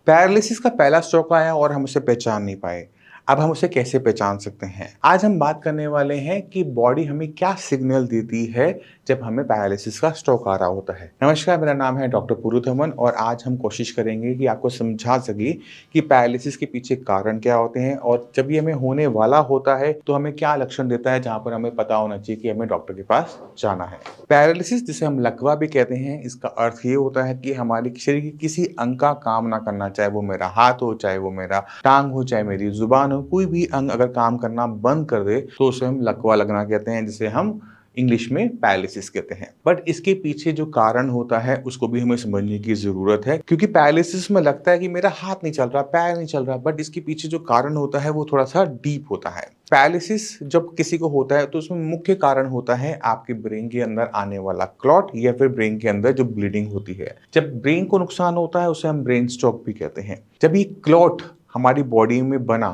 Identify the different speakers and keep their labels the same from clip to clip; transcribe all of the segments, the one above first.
Speaker 1: Paralysis का पहला stroke आया और हम उसे पहचान नहीं पाए। अब हम उसे कैसे पहचान सकते हैं? आज हम बात करने वाले हैं कि बॉडी हमें क्या सिग्नल देती है जब हमें पैरालिसिस का स्ट्रोक आ रहा होता है। नमस्कार, मेरा नाम है डॉक्टर पुरुथमन और आज हम कोशिश करेंगे कि आपको समझा सके कि पैरालिसिस के पीछे कारण क्या होते हैं और जब ये हमें होने वाला होता है तो हमें क्या लक्षण देता है, जहाँ पर हमें पता होना चाहिए कि हमें डॉक्टर के पास जाना है। पैरालिसिस, जिसे हम लकवा भी कहते हैं, इसका अर्थ ये होता है कि हमारे शरीर के किसी अंग का काम ना करना, चाहे वो मेरा हाथ हो, चाहे वो मेरा टांग हो, चाहे मेरी जुबान हो, कोई भी अंग अगर काम करना बंद कर दे तो उसे हम लकवा लगना कहते हैं, जिसे हम इंग्लिश में पैरालिसिस कहते हैं। बट इसके पीछे जो कारण होता है उसको भी हमें समझने की जरूरत है, क्योंकि पैरालिसिस में लगता है कि मेरा हाथ नहीं चल रहा, पैर नहीं चल रहा, बट इसके पीछे जो कारण होता है वो थोड़ा सा डीप होता है। पैरालिसिस जब किसी को होता है तो उसमें मुख्य कारण होता है आपके ब्रेन के अंदर आने वाला क्लॉट या फिर ब्रेन के अंदर जो ब्लीडिंग होती है। जब ब्रेन को नुकसान होता है उसे हम ब्रेन स्ट्रोक भी कहते हैं। जब ये क्लॉट हमारी बॉडी में बना,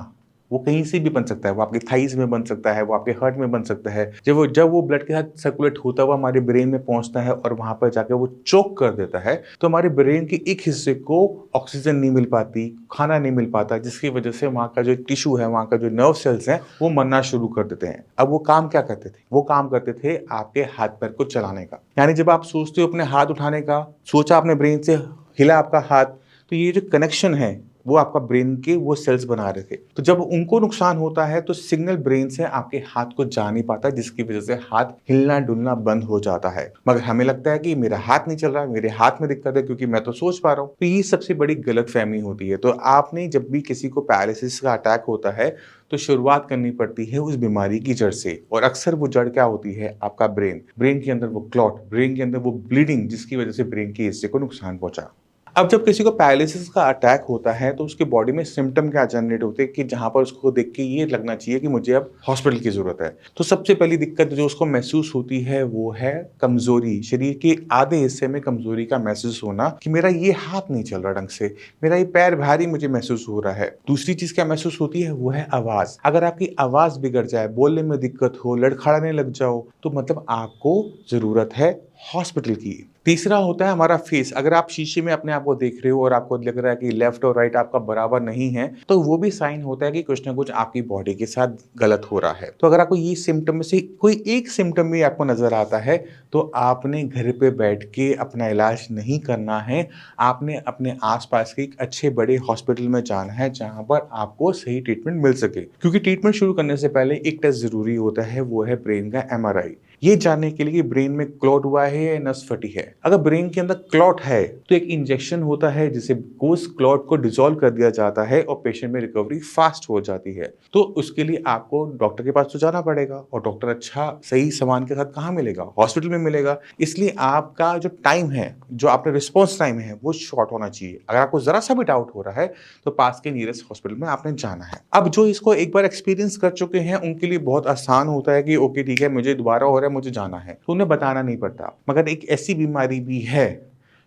Speaker 1: वो कहीं से भी बन सकता है, वो आपके थाइज में बन सकता है, वो आपके हार्ट में बन सकता है। जब वो ब्लड के साथ सर्कुलेट होता हुआ हमारे ब्रेन में पहुंचता है और वहां पर जाकर वो चोक कर देता है, तो हमारे ब्रेन के एक हिस्से को ऑक्सीजन नहीं मिल पाती, खाना नहीं मिल पाता, जिसकी वजह से वहां का जो टिश्यू है, वहां का जो नर्व सेल्स हैं, वो मरना शुरू कर देते हैं। अब वो काम क्या करते थे? वो काम करते थे आपके हाथ पैर को चलाने का। यानी जब आप सोचते हो अपने हाथ उठाने का, सोचा अपने ब्रेन से, हिला आपका हाथ, तो ये जो कनेक्शन है वो आपका ब्रेन के वो सेल्स बना रहे थे। तो जब उनको नुकसान होता है तो सिग्नल ब्रेन से आपके हाथ को जा नहीं पाता, जिसकी वजह से हाथ हिलना डुलना बंद हो जाता है। मगर हमें लगता है कि मेरा हाथ नहीं चल रहा, मेरे हाथ में दिक्कत है क्योंकि मैं तो सोच पा रहा हूँ। तो ये सबसे बड़ी गलतफहमी होती है। तो आपने जब भी किसी को पैरालिसिस का अटैक होता है तो शुरुआत करनी पड़ती है उस बीमारी की जड़ से, और अक्सर वो जड़ क्या होती है? आपका ब्रेन के अंदर वो क्लॉट, ब्रेन के अंदर वो ब्लीडिंग, जिसकी वजह से ब्रेन के हिस्से को नुकसान पहुंचा। अब जब किसी को पैरालिसिस का अटैक होता है तो उसके बॉडी में सिम्टम क्या जनरेट होते हैं कि जहां पर उसको देख के ये लगना चाहिए कि मुझे अब हॉस्पिटल की जरूरत है। तो सबसे पहली दिक्कत जो उसको महसूस होती है वो है कमजोरी। शरीर के आधे हिस्से में कमजोरी का महसूस होना कि मेरा ये हाथ नहीं चल रहा ढंग से, मेरा ये पैर भारी मुझे महसूस हो रहा है। दूसरी चीज क्या महसूस होती है? वो है आवाज। अगर आपकी आवाज बिगड़ जाए, बोलने में दिक्कत हो, लड़खड़ाने लग जाओ, तो मतलब आपको जरूरत है हॉस्पिटल की। तीसरा होता है हमारा फेस। अगर आप शीशे में अपने आप को देख रहे हो और आपको लग रहा है कि लेफ्ट और राइट आपका बराबर नहीं है, तो वो भी साइन होता है कि कुछ ना कुछ आपकी बॉडी के साथ गलत हो रहा है। तो अगर आपको ये सिम्टम में से कोई एक सिम्टम भी आपको नजर आता है तो आपने घर पे बैठ के अपना इलाज नहीं करना है। आपने अपने आसपास के एक अच्छे बड़े हॉस्पिटल में जाना है जहां पर आपको सही ट्रीटमेंट मिल सके, क्योंकि ट्रीटमेंट शुरू करने से पहले एक टेस्ट जरूरी होता है, वो है ब्रेन का MRI। ये जानने के लिए कि ब्रेन में क्लॉट हुआ है या नस फटी है। अगर ब्रेन के अंदर क्लॉट है तो एक इंजेक्शन होता है जिसे उस क्लॉट को डिसॉल्व कर दिया जाता है और पेशेंट में रिकवरी फास्ट हो जाती है। तो उसके लिए आपको डॉक्टर के पास तो जाना पड़ेगा, और डॉक्टर अच्छा सही सामान के साथ कहाँ मिलेगा? हॉस्पिटल में मिलेगा। इसलिए आपका जो टाइम है, जो आपका रिस्पॉन्स टाइम है, वो शॉर्ट होना चाहिए। अगर आपको जरा सा भी डाउट हो रहा है तो पास के नियरेस्ट हॉस्पिटल में आपने जाना है। अब जो इसको एक बार एक्सपीरियंस कर चुके हैं उनके लिए बहुत आसान होता है कि ओके ठीक है, मुझे दोबारा हो रहा है, मुझे जाना है, तो उन्हें बताना नहीं पड़ता। मगर एक ऐसी बीमारी भी है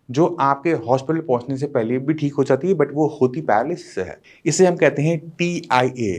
Speaker 1: जो आपके हॉस्पिटल पहुंचने से पहले भी ठीक हो जाती है, बट वो होती पैरालिसिस से है। इसे हम कहते हैं TIA।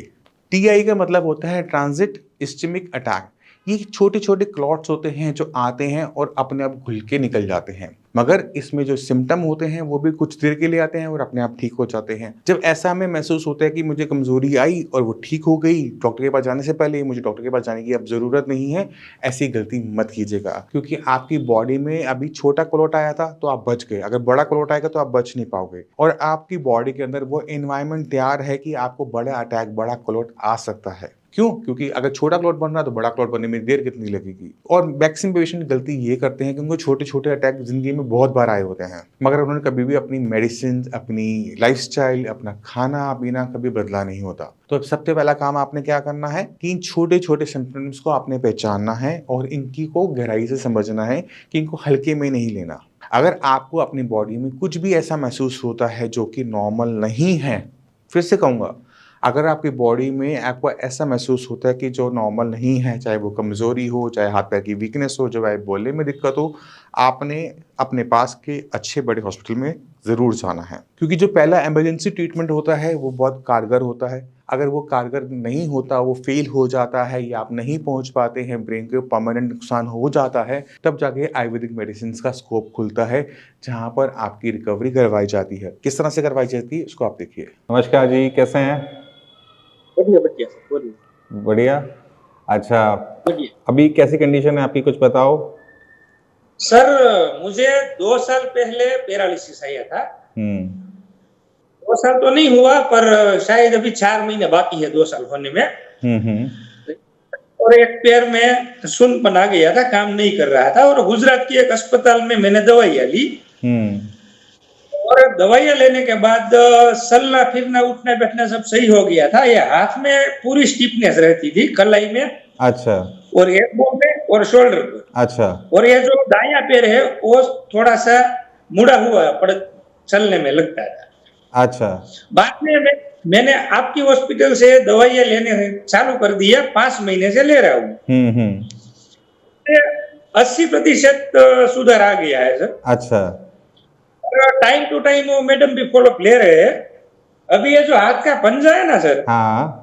Speaker 1: TIA का मतलब होता है ट्रांजिट इस्चेमिक अटैक। ये छोटे छोटे क्लॉट्स होते हैं जो आते हैं और अपने आप घुल के निकल जाते हैं, मगर इसमें जो सिम्टम होते हैं वो भी कुछ देर के लिए आते हैं और अपने आप ठीक हो जाते हैं। जब ऐसा हमें महसूस होता है कि मुझे कमजोरी आई और वो ठीक हो गई डॉक्टर के पास जाने से पहले, मुझे डॉक्टर के पास जाने की अब जरूरत नहीं है, ऐसी गलती मत कीजिएगा। क्योंकि आपकी बॉडी में अभी छोटा क्लॉट आया था तो आप बच गए, अगर बड़ा क्लॉट आएगा तो आप बच नहीं पाओगे, और आपकी बॉडी के अंदर वो एनवायरनमेंट तैयार है कि आपको बड़ा अटैक, बड़ा क्लॉट आ सकता है। क्यों? क्योंकि अगर छोटा क्लॉट बन रहा है तो बड़ा क्लॉट बनने में देर कितनी लगेगी। और मैक्सिमम पेशेंट गलती ये करते हैं कि उनको छोटे छोटे अटैक जिंदगी में बहुत बार आए होते हैं, मगर उन्होंने कभी भी अपनी मेडिसिन, अपनी लाइफस्टाइल, अपना खाना पीना कभी बदला नहीं होता। तो अब सबसे पहला काम आपने क्या करना है कि इन छोटे छोटे सिम्टम्स को आपने पहचानना है और इनकी को गहराई से समझना है कि इनको हल्के में नहीं लेना। अगर आपको अपनी बॉडी में कुछ भी ऐसा महसूस होता है जो कि नॉर्मल नहीं है, फिर से कहूंगा, अगर आपकी बॉडी में आपको ऐसा महसूस होता है कि जो नॉर्मल नहीं है, चाहे वो कमजोरी हो, चाहे हाथ पैर की वीकनेस हो, चाहे बोलने में दिक्कत हो, आपने अपने पास के अच्छे बड़े हॉस्पिटल में जरूर जाना है। क्योंकि जो पहला इमरजेंसी ट्रीटमेंट होता है वो बहुत कारगर होता है। अगर वो कारगर नहीं होता, वो फेल हो जाता है या आप नहीं पहुँच पाते हैं, ब्रेन को परमानेंट नुकसान हो जाता है, तब जाके आयुर्वेदिक मेडिसिन्स का स्कोप खुलता है, जहाँ पर आपकी रिकवरी करवाई जाती है। किस तरह से करवाई जाती है, इसको आप देखिए।
Speaker 2: नमस्कार जी, कैसे हैं?
Speaker 3: बढ़िया बढ़िया बोलिए।
Speaker 2: बढ़िया। अच्छा,
Speaker 3: बढ़िया
Speaker 2: अभी कैसी कंडीशन है आपकी, कुछ बताओ।
Speaker 3: सर, मुझे 2 साल पहले पैरालिसिस आया था।
Speaker 2: हम्म
Speaker 3: 2 साल तो नहीं हुआ, पर शायद अभी 4 महीने बाकी है 2 साल होने में।
Speaker 2: हम्म
Speaker 3: और एक पैर में सुन्नपन आ गया था, काम नहीं कर रहा था, और गुजरात की एक अस्पताल में मैंने दवाइयाँ ली।
Speaker 2: हम्म
Speaker 3: और दवाइयाँ लेने के बाद चलना फिरना उठना बैठना सब सही हो गया था। ये हाथ में पूरी स्टिफनेस रहती थी, कलाई में
Speaker 2: अच्छा
Speaker 3: और एल्बो में और शोल्डर पर।
Speaker 2: अच्छा
Speaker 3: और ये जो दायां पैर है वो थोड़ा सा मुड़ा हुआ पड़ चलने में लगता था।
Speaker 2: अच्छा
Speaker 3: बाद में मैंने आपकी हॉस्पिटल से दवाइयाँ लेने चालू कर दिया, 5 महीने से ले रहा हूँ।
Speaker 2: हम्म
Speaker 3: 80% सुधार आ गया है सर।
Speaker 2: अच्छा
Speaker 3: टाइम टू टाइम वो मैडम भी फॉलोअप ले रहे हैं। अभी ये जो हाथ का पंजा है ना सर,
Speaker 2: हाँ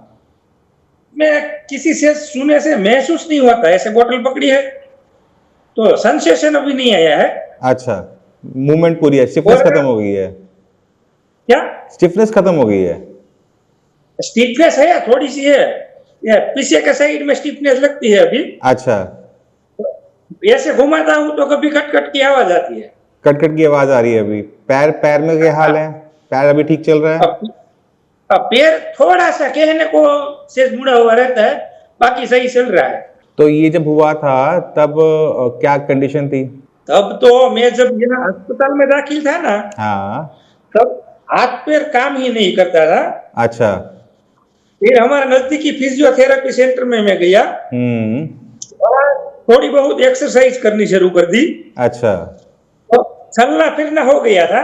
Speaker 3: मैं किसी से सुने से महसूस नहीं होता। ऐसे बोतल पकड़ी है तो सेंसेशन अभी नहीं आया है।
Speaker 2: अच्छा, मूवमेंट पूरी है, स्टिफनेस
Speaker 3: और
Speaker 2: खत्म हो गई है।
Speaker 3: क्या
Speaker 2: स्टिफनेस खत्म हो गई है।
Speaker 3: स्टिफनेस है या थोड़ी सी है, या पीछे के साइड में स्टिफनेस लगती है अभी।
Speaker 2: अच्छा,
Speaker 3: ऐसे घुमाता हूँ तो कभी कट कट की आवाज आती है।
Speaker 2: कट कट की आवाज आ रही है अभी। पैर पैर में क्या हाल है? पैर अभी ठीक चल रहा है?
Speaker 3: अब पैर थोड़ा सा कहने को से मुड़ा हुआ रहता है, बाकी सही चल रहा है।
Speaker 2: तो ये जब हुआ था तब क्या कंडीशन थी?
Speaker 3: तब तो मैं जब यहाँ अस्पताल में दाखिल था ना,
Speaker 2: हाँ
Speaker 3: तब हाथ पैर काम ही नहीं करता था।
Speaker 2: अच्छा
Speaker 3: फिर हमारे नजदीकी फिजियोथेरेपी सेंटर में मैं गया और थोड़ी बहुत एक्सरसाइज करनी शुरू कर दी।
Speaker 2: अच्छा
Speaker 3: तो चलना फिरना हो गया था।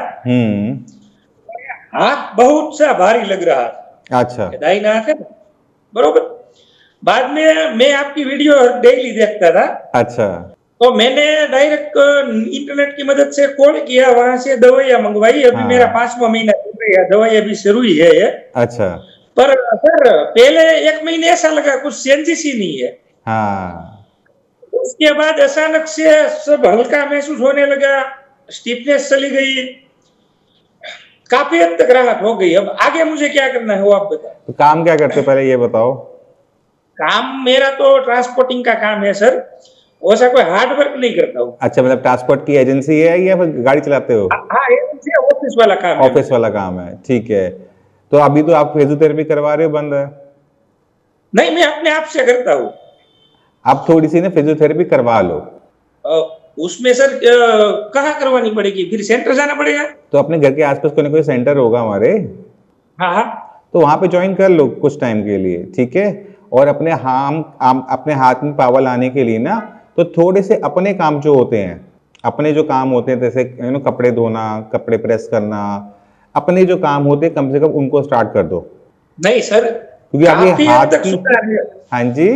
Speaker 3: हाथ बहुत सा भारी लग रहा था।
Speaker 2: अच्छा
Speaker 3: दाहिना हाथ है ना, बरोबर। बाद में मैं आपकी वीडियो डेली देखता था।
Speaker 2: अच्छा
Speaker 3: तो मैंने डायरेक्ट इंटरनेट की मदद से कॉल किया, वहां से दवाइयाँ मंगवाई। अभी
Speaker 2: हाँ।
Speaker 3: मेरा 5वां महीना चल रहा है, दवाई अभी शुरू ही है ये।
Speaker 2: अच्छा
Speaker 3: पर सर पहले 1 महीने ऐसा लगा कुछ चेंजेस ही नहीं है।
Speaker 2: हाँ
Speaker 3: उसके बाद अचानक से सब हल्का महसूस होने लगा, स्टिफनेस चली गई, काफी हद तक राहत हो गई। अब आगे मुझे क्या करना है वो आप बताओ।
Speaker 2: तो काम क्या करते हो पहले ये बताओ।
Speaker 3: काम मेरा तो ट्रांसपोर्टिंग का काम है सर, वैसा कोई हार्ड वर्क नहीं करता हूँ।
Speaker 2: अच्छा, मतलब ट्रांसपोर्ट की एजेंसी है या फिर गाड़ी चलाते हो?
Speaker 3: हाँ, ये ऑफिस वाला काम है।
Speaker 2: ऑफिस वाला काम है, ठीक है। तो अभी तो आप फिजियोथेरेपी करवा रहे हो, बंद है?
Speaker 3: नहीं, मैं अपने आप से करता हूँ।
Speaker 2: आप थोड़ी सी ना फिजियोथेरेपी करवा लो।
Speaker 3: उसमें सर कहाँ करवानी पड़ेगी, फिर सेंटर जाना पड़ेगा?
Speaker 2: तो अपने घर के आसपास कोई ना कोई सेंटर होगा हमारे,
Speaker 3: हाँ हाँ,
Speaker 2: तो वहां पे ज्वाइन कर लो कुछ टाइम के लिए, ठीक है। और अपने अपने हाथ में पावर लाने के लिए ना, तो थोड़े से अपने काम जो होते हैं, अपने जो काम होते हैं, जैसे कपड़े धोना, कपड़े प्रेस करना, अपने जो काम होते हैं कम से कम उनको स्टार्ट कर दो।
Speaker 3: नहीं सर,
Speaker 2: क्योंकि
Speaker 3: काफी
Speaker 2: अभी
Speaker 3: हद
Speaker 2: हाथ
Speaker 3: तक
Speaker 2: की,
Speaker 3: सुधार है।
Speaker 2: हाँ जी,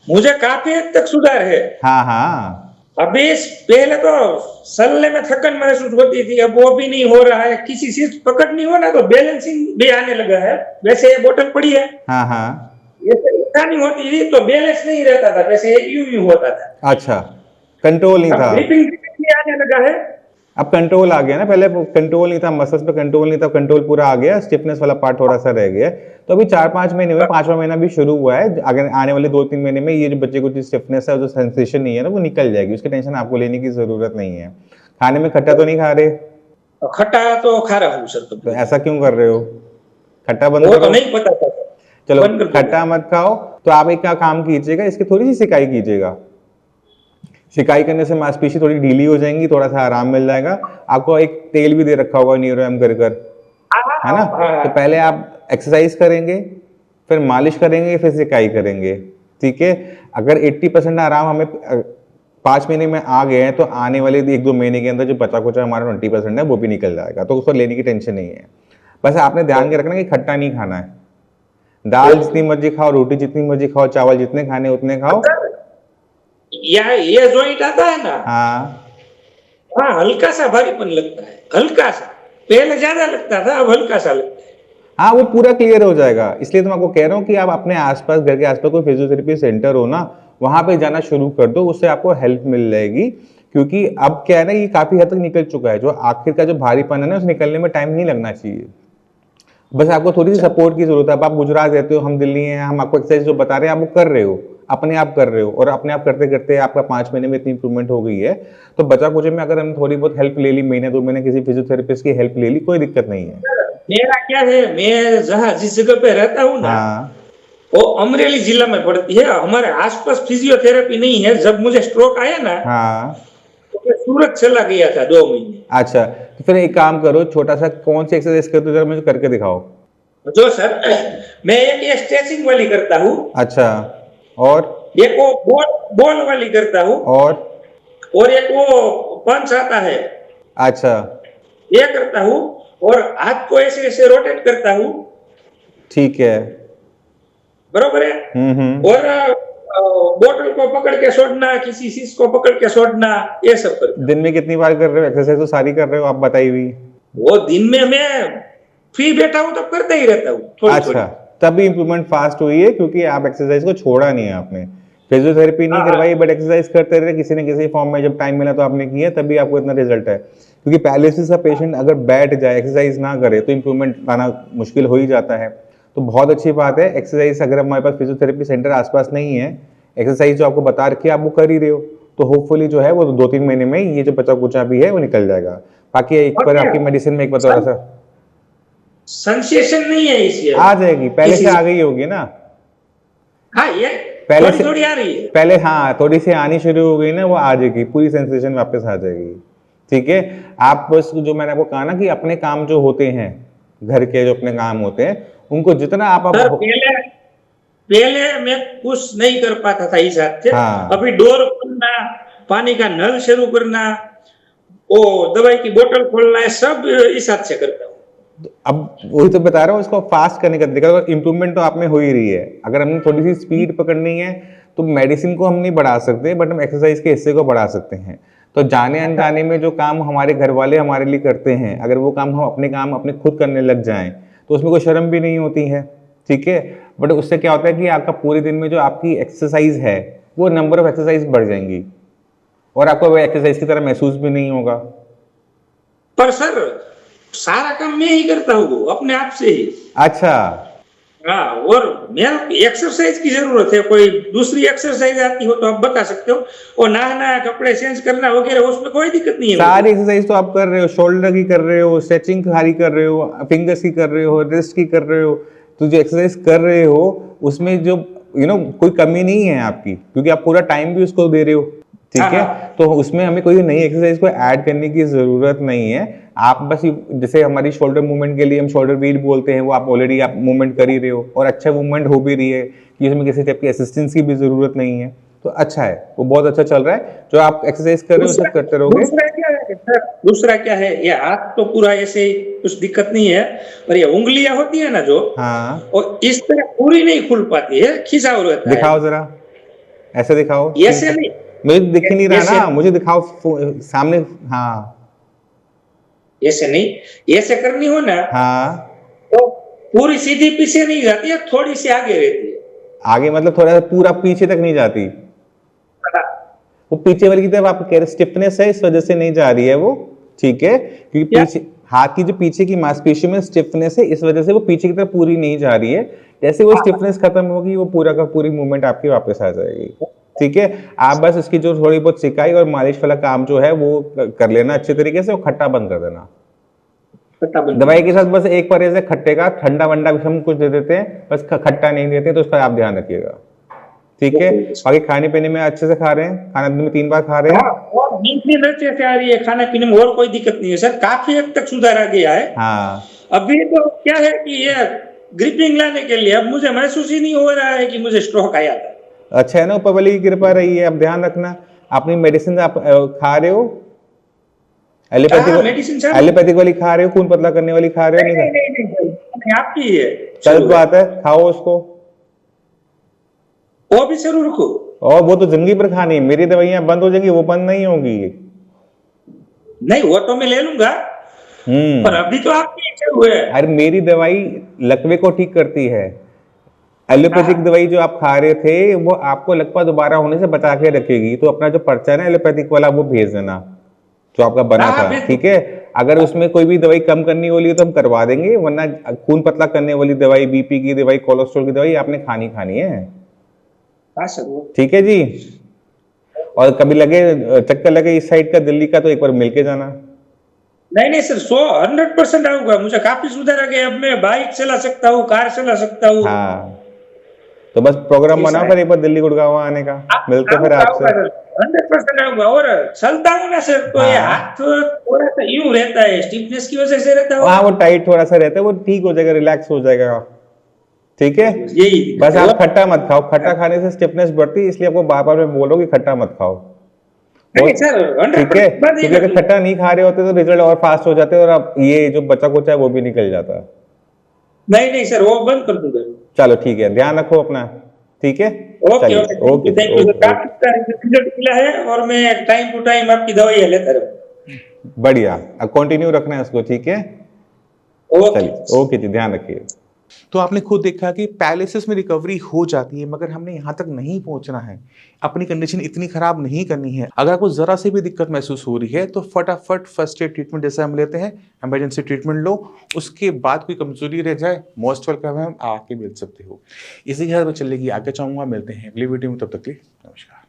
Speaker 3: मुझे काफी हद तक सुधार है।
Speaker 2: हाँ हाँ
Speaker 3: अभी पहले तो चलने में थकन महसूस होती थी, अब वो भी नहीं हो रहा है। किसी चीज पकड़नी हो ना तो बैलेंसिंग भी आने लगा है। वैसे ये बोतल पड़ी है,
Speaker 2: हाँ हाँ
Speaker 3: ये उठानी होती थी तो बैलेंस नहीं रहता था, वैसे यूं होता था।
Speaker 2: अच्छा, कंट्रोल नहीं था।
Speaker 3: ग्रिपिंग भी आने लगा है।
Speaker 2: अब कंट्रोल आ गया ना, पहले कंट्रोल नहीं था, मसल्स पे कंट्रोल नहीं था, कंट्रोल पूरा आ गया, स्टिफनेस वाला पार्ट थोड़ा सा रह गया। तो अभी 4-5 महीने में, 5वां महीना भी शुरू हुआ है, अगर आने वाले 2-3 महीने में ये जो बच्चे को जो स्टिफनेस है, जो सेंसेशन नहीं है ना, वो निकल जाएगी। उसकी टेंशन आपको लेने की जरूरत नहीं है। खाने में खट्टा तो नहीं खा रहे?
Speaker 3: खट्टा तो खा रहा हूँ सर।
Speaker 2: तो ऐसा क्यों कर रहे हो? खट्टा बंद
Speaker 3: वो
Speaker 2: करो।
Speaker 3: तो नहीं पता था।
Speaker 2: चलो
Speaker 3: बंद कर दूंगा।
Speaker 2: खट्टा मत खाओ। तो आप एक काम कीजिएगा, इसकी थोड़ी सी सिकाई कीजिएगा। सिकाई करने से मांसपेशी थोड़ी ढीली हो जाएंगी, थोड़ा सा आराम मिल जाएगा। आपको एक तेल भी दे रखा होगा न्यूरोएम कर, है ना? तो पहले आप एक्सरसाइज करेंगे, फिर मालिश करेंगे, फिर सिकाई करेंगे, ठीक है। अगर 80% आराम हमें 5 महीने में आ गए हैं, तो आने वाले 1-2 महीने के अंदर जो बचा कुचा हमारा 20% है वो भी निकल जाएगा। तो उसको लेने की टेंशन नहीं है। बस आपने ध्यान के रखना कि खट्टा नहीं खाना है। दाल जितनी मर्जी खाओ, रोटी जितनी मर्जी खाओ, चावल जितने खाने उतने खाओ।
Speaker 3: ये जॉइंट आता है ना,
Speaker 2: हाँ
Speaker 3: हाँ, हल्का सा भारीपन लगता है, हल्का सा। पहले ज्यादा लगता था, अब हल्का सा लगता है।
Speaker 2: हाँ वो पूरा क्लियर हो जाएगा, इसलिए तो मैं आपको कह रहा हूँ कि आप अपने आसपास, घर के आसपास कोई फिजियोथेरेपी सेंटर हो ना, वहां पे जाना शुरू कर दो, उससे आपको हेल्प मिल जाएगी। क्योंकि अब क्या है ना, ये काफी हद तक निकल चुका है, जो आखिर का जो भारीपन है ना, उस निकलने में टाइम नहीं लगना चाहिए। बस आपको थोड़ी सी सपोर्ट की जरूरत है। अब आप गुजरात रहते हो, हम दिल्ली हैं, हम आपको एक्सरसाइज जो बता रहे हैं आप वो कर रहे हो, अपने आप कर रहे हो, और अपने आप करते करते आपका 5 महीने में इतनी इंप्रूवमेंट हो गई है। तो बचा कुछ में अगर हमने थोड़ी बहुत हेल्प ले ली, महीने 2 महीने किसी फिजियोथेरेपिस्ट की हेल्प ले ली, कोई दिक्कत नहीं है।
Speaker 3: मेरा क्या है, मैं जहाँ जिस जगह पे रहता हूँ ना,
Speaker 2: हाँ
Speaker 3: वो अमरेली जिला में पड़ती है। हमारे आसपास फिजियोथेरेपी नहीं है। जब मुझे स्ट्रोक आया ना,
Speaker 2: हाँ।
Speaker 3: तो मैं सूरत चला गया था 2 महीने।
Speaker 2: अच्छा, तो फिर एक काम करो, छोटा सा कौन सी एक्सरसाइज करते हो जरा मुझे करके दिखाओ।
Speaker 3: जो सर, मैं एक ये स्ट्रेचिंग वाली करता हूँ,
Speaker 2: अच्छा, और
Speaker 3: एक वो बॉल बॉल वाली करता हूँ, और एक वो पंच आता है,
Speaker 2: अच्छा
Speaker 3: ये करता हूँ, और हाथ को ऐसे ऐसे रोटेट करता हूँ।
Speaker 2: ठीक है।
Speaker 3: बरोबर है।
Speaker 2: हम्म।
Speaker 3: और बोतल को पकड़ के छोड़ना, किसी चीज को पकड़ के छोड़ना, ये सब करता।
Speaker 2: दिन में कितनी बार कर रहे हो एक्सरसाइज? तो सारी कर रहे हो आप बताई हुई।
Speaker 3: वो दिन में मैं फ्री बैठा हूँ तो करता ही रहता हूँ थोड़ी थोड़ी।
Speaker 2: अच्छा, तभी इंप्रूवमेंट फास्ट हुई है, क्योंकि आप एक्सरसाइज को छोड़ा नहीं है आपने। फिजियोथेरेपी नहीं
Speaker 3: हाँ,
Speaker 2: करवाई, बट एक्सरसाइज करते रहे किसी न किसी फॉर्म में, जब टाइम मिला तो आपने किया, तभी आपको इतना रिजल्ट है। क्योंकि पैरालिसिस का पेशेंट अगर बैठ जाए, एक्सरसाइज ना करे, तो इंप्रूवमेंट लाना मुश्किल हो ही जाता है। तो बहुत अच्छी बात है एक्सरसाइज। अगर हमारे पास फिजियोथेरेपी सेंटर आसपास नहीं है, एक्सरसाइज जो आपको बता रखी है आप वो कर ही रहे हो, तो होपफुली जो है वो 2-3 महीने में ये जो बचा कुचा भी है वो निकल जाएगा। बाकी एक बार आपकी मेडिसिन में एक बार थोड़ा सा
Speaker 3: सेंसेशन नहीं है इसी
Speaker 2: आ जाएगी, पहले से आ गई होगी ना।
Speaker 3: हाँ, ये
Speaker 2: पहले
Speaker 3: थोड़ी
Speaker 2: से
Speaker 3: थोड़ी आ रही है।
Speaker 2: पहले हाँ थोड़ी सी आनी शुरू हो गई ना, वो आ जाएगी, पूरी सेंसेशन वापस आ जाएगी। ठीक है, आप बस जो मैंने आपको कहा ना कि अपने काम जो होते हैं, घर के जो अपने काम होते हैं, उनको जितना आप
Speaker 3: सर, पहले मैं कुछ नहीं कर पाता था इस हाथ से।
Speaker 2: हाँ।
Speaker 3: अभी डोर खोलना, पानी का नल शुरू करना, वो दवाई की बोतल खोलना है, सब इस हाथ से करता हूँ।
Speaker 2: अब वही तो बता रहा हूँ, इसको फास्ट करने का तरीका। इंप्रूवमेंट तो आप में हो ही रही है। अगर हमने थोड़ी सी स्पीड पकड़नी है तो मेडिसिन को हम नहीं बढ़ा सकते, बट हम एक्सरसाइज के हिस्से को बढ़ा सकते हैं। तो जाने अनजाने में जो काम हमारे घर वाले हमारे लिए करते हैं, अगर वो काम हम अपने काम अपने खुद करने लग जाएं, तो उसमें कोई शर्म भी नहीं होती है। ठीक है, बट उससे क्या होता है कि आपका पूरे दिन में जो आपकी एक्सरसाइज है, वो नंबर ऑफ एक्सरसाइज बढ़ जाएंगी, और आपको वो एक्सरसाइज की तरह महसूस भी नहीं होगा।
Speaker 3: पर सर, सारा काम मैं ही करता हूँ अपने आप से ही।
Speaker 2: अच्छा,
Speaker 3: हाँ, और मेरे एक्सरसाइज की जरूरत है, कोई दूसरी एक्सरसाइज आती हो तो आप बता सकते हो। और नहाना, कपड़े चेंज करना वगैरह, उसमें कोई दिक्कत नहीं है।
Speaker 2: सारी एक्सरसाइज तो आप कर रहे हो, शोल्डर की कर रहे हो, स्ट्रेचिंग सारी कर रहे हो, फिंगर्स की कर रहे हो, रिस्ट की कर रहे हो। तो जो एक्सरसाइज कर रहे हो उसमें जो कोई कमी नहीं है आपकी, क्योंकि आप पूरा टाइम भी उसको दे रहे हो। ठीक है, तो उसमें हमें कोई नई एक्सरसाइज को ऐड करने की जरूरत नहीं है। आप बस जैसे हमारी शोल्डर मूवमेंट के लिए हम शोल्डर व्हील बोलते हैं, वो आप ऑलरेडी आप मूवमेंट कर ही रहे हो, और अच्छा मूवमेंट हो भी रही है कि इसमें किसी टाइप की असिस्टेंस की भी जरूरत नहीं है। तो अच्छा है, वो बहुत अच्छा चल रहा है। जो आप एक्सरसाइज कर रहे हो सब करते रहोगे।
Speaker 3: दूसरा क्या है सर, दूसरा क्या है, ये हाथ तो पूरा ऐसे ही, कुछ दिक्कत नहीं है। पर ये उंगलियां होती है ना जो,
Speaker 2: हाँ,
Speaker 3: और इस तरह पूरी नहीं खुल पाती है, खिंचा हुआ रहता है।
Speaker 2: दिखाओ जरा, ऐसे दिखाओ।
Speaker 3: ऐसे नहीं,
Speaker 2: मुझे दिख ही नहीं रहा
Speaker 3: ऐसे
Speaker 2: ना, मुझे दिखाओ सामने। हाँ
Speaker 3: ऐसे नहीं, ऐसे करनी हो ना,
Speaker 2: हाँ।
Speaker 3: तो पूरी सीधी पीछे नहीं जाती है, थोड़ी सी आगे रहती है।
Speaker 2: आगे मतलब थोड़ा सा पूरा पीछे तक नहीं जाती, वो पीछे वाली की तरफ आप कह रहे स्टिफनेस है, इस वजह से नहीं जा रही है वो। ठीक है, क्योंकि पीछे हाथ की जो पीछे की मांसपेशियों में स्टिफनेस है, इस वजह से वो पीछे की तरफ पूरी नहीं जा रही है। जैसे वो स्टिफनेस खत्म होगी, वो पूरा का पूरी मूवमेंट आपकी वापस आ जाएगी। ठीक है, आप बस इसकी जो थोड़ी बहुत सिकाई और मालिश वाला काम जो है वो कर लेना अच्छे तरीके से, और खट्टा बंद कर देना। दवाई के साथ बस एक परहेज है खट्टे का, ठंडा वंडा भी हम कुछ दे देते हैं, बस खट्टा नहीं देते, तो उसका आप ध्यान रखिएगा। ठीक है, बाकी खाने पीने में अच्छे से खा रहे हैं, खाना दिन में 3 बार खा रहे हैं।
Speaker 3: और नींद अच्छे से आ रही है, खाने पीने में और कोई दिक्कत नहीं है सर, काफी हद तक सुधार आ गया है।
Speaker 2: हाँ,
Speaker 3: अभी तो क्या है कि ये ग्रिपिंग लाने के लिए अब मुझे महसूस ही नहीं हो रहा है कि मुझे स्ट्रोक आया था।
Speaker 2: अच्छा है ना, ऊपर वाली की कृपा रही है। अब ध्यान रखना, अपनी मेडिसिन आप खा रहे हो, एलोपैथिक वाली खा रहे हो, खून पतला करने वाली खा रहे हो?
Speaker 3: नहीं, आपकी है,
Speaker 2: चल बात है, खाओ उसको,
Speaker 3: वो भी जरूर रखो।
Speaker 2: और वो तो जिंदगी भर खानी है। मेरी दवाइयां बंद हो जाएंगी, वो बंद नहीं होगी।
Speaker 3: नहीं, वो तो मैं ले लूंगा, पर अभी तो आप पीछे हुए हैं।
Speaker 2: अरे मेरी दवाई लकवे को ठीक करती है। एलोपैथिक दवाई जो आप खा रहे थे वो आपको लकवा दोबारा होने से बचा के रखेगी, तो अपना जो पर्चा है ना एलोपैथिक वाला वो भेज देना जो आपका बना
Speaker 3: हाँ,
Speaker 2: था,
Speaker 3: भेज दो।
Speaker 2: ठीक है। अगर उसमें कोई भी दवाई कम करनी वाली है तो हम करवा देंगे, वरना खून पतला करने वाली दवाई, बीपी की दवाई, कोलेस्ट्रॉल की दवाई आपने खानी है,
Speaker 3: हाँ सर, वो
Speaker 2: ठीक है जी। और कभी लगे चक्कर लगे इस साइड का दिल्ली का तो एक बार मिल के जाना।
Speaker 3: नहीं सर, 100% आऊंगा। मुझे काफी सुधार आ गया। अब मैं बाइक चला सकता हूँ, कार चला सकता हूँ।
Speaker 2: हाँ, तो बस प्रोग्राम
Speaker 3: ऐसा
Speaker 2: बनाओ
Speaker 3: है।
Speaker 2: फिर एक बार दिल्ली गुड़गांव आने का, मिलते फिर आपसे।
Speaker 3: 100% आऊंगा। और चलता हूँ ना सर, तो ये
Speaker 2: हाँ।
Speaker 3: हाथ थोड़ा सा यूं रहता है, स्टिफनेस की वजह से रहता
Speaker 2: हाँ,
Speaker 3: है।
Speaker 2: वो टाइट थोड़ा सा रहता है, वो ठीक हो जाएगा, रिलैक्स हो जाएगा, ठीक है।
Speaker 3: यही दिक्कत
Speaker 2: बस
Speaker 3: है।
Speaker 2: आप खट्टा मत खाओ, खट्टा खाने से स्टिफनेस बढ़ती है, इसलिए आपको बार बार मैं बोल रहा हूँ कि खट्टा मत खाओ।
Speaker 3: नहीं
Speaker 2: और
Speaker 3: सर,
Speaker 2: ठीक है,
Speaker 3: 100% बंद ही
Speaker 2: क्योंकि अगर
Speaker 3: कर दूं।
Speaker 2: खट्टा नहीं खा रहे होते तो रिजल्ट और फास्ट हो जाते और आप ये जो बचा कुचा है वो भी निकल जाता।
Speaker 3: नहीं सर, वो बंद कर दूंगा।
Speaker 2: चलो ठीक है, ध्यान रखो अपना, ठीक है।
Speaker 3: ओके
Speaker 2: चलिए,
Speaker 3: okay,
Speaker 2: okay
Speaker 3: thank you sir.
Speaker 2: Okay
Speaker 3: काफी सारा रिजल्ट मिला है और मैं टाइम टू टाइम आपकी दवाई लेता रहूँ।
Speaker 2: बढ़िया, कंटिन्यू रखना है उसको, ठीक है।
Speaker 3: ओके।
Speaker 2: चलिए, ओके जी, ध्यान रखिए।
Speaker 1: तो आपने खुद देखा कि पैरालिसिस में रिकवरी हो जाती है, मगर हमने यहाँ तक नहीं पहुँचना है, अपनी कंडीशन इतनी खराब नहीं करनी है। अगर आपको ज़रा से भी दिक्कत महसूस हो रही है तो फटाफट फर्स्ट एड ट्रीटमेंट जैसे हम लेते हैं, इमरजेंसी ट्रीटमेंट लो। उसके बाद कोई कमजोरी रह जाए, मोस्ट वेलकम है, आके मिल सकते हो। इसी के साथ मैं चलेगी आगे चाहूँगा, मिलते हैं अगली वीडियो में, तब तक के लिए नमस्कार।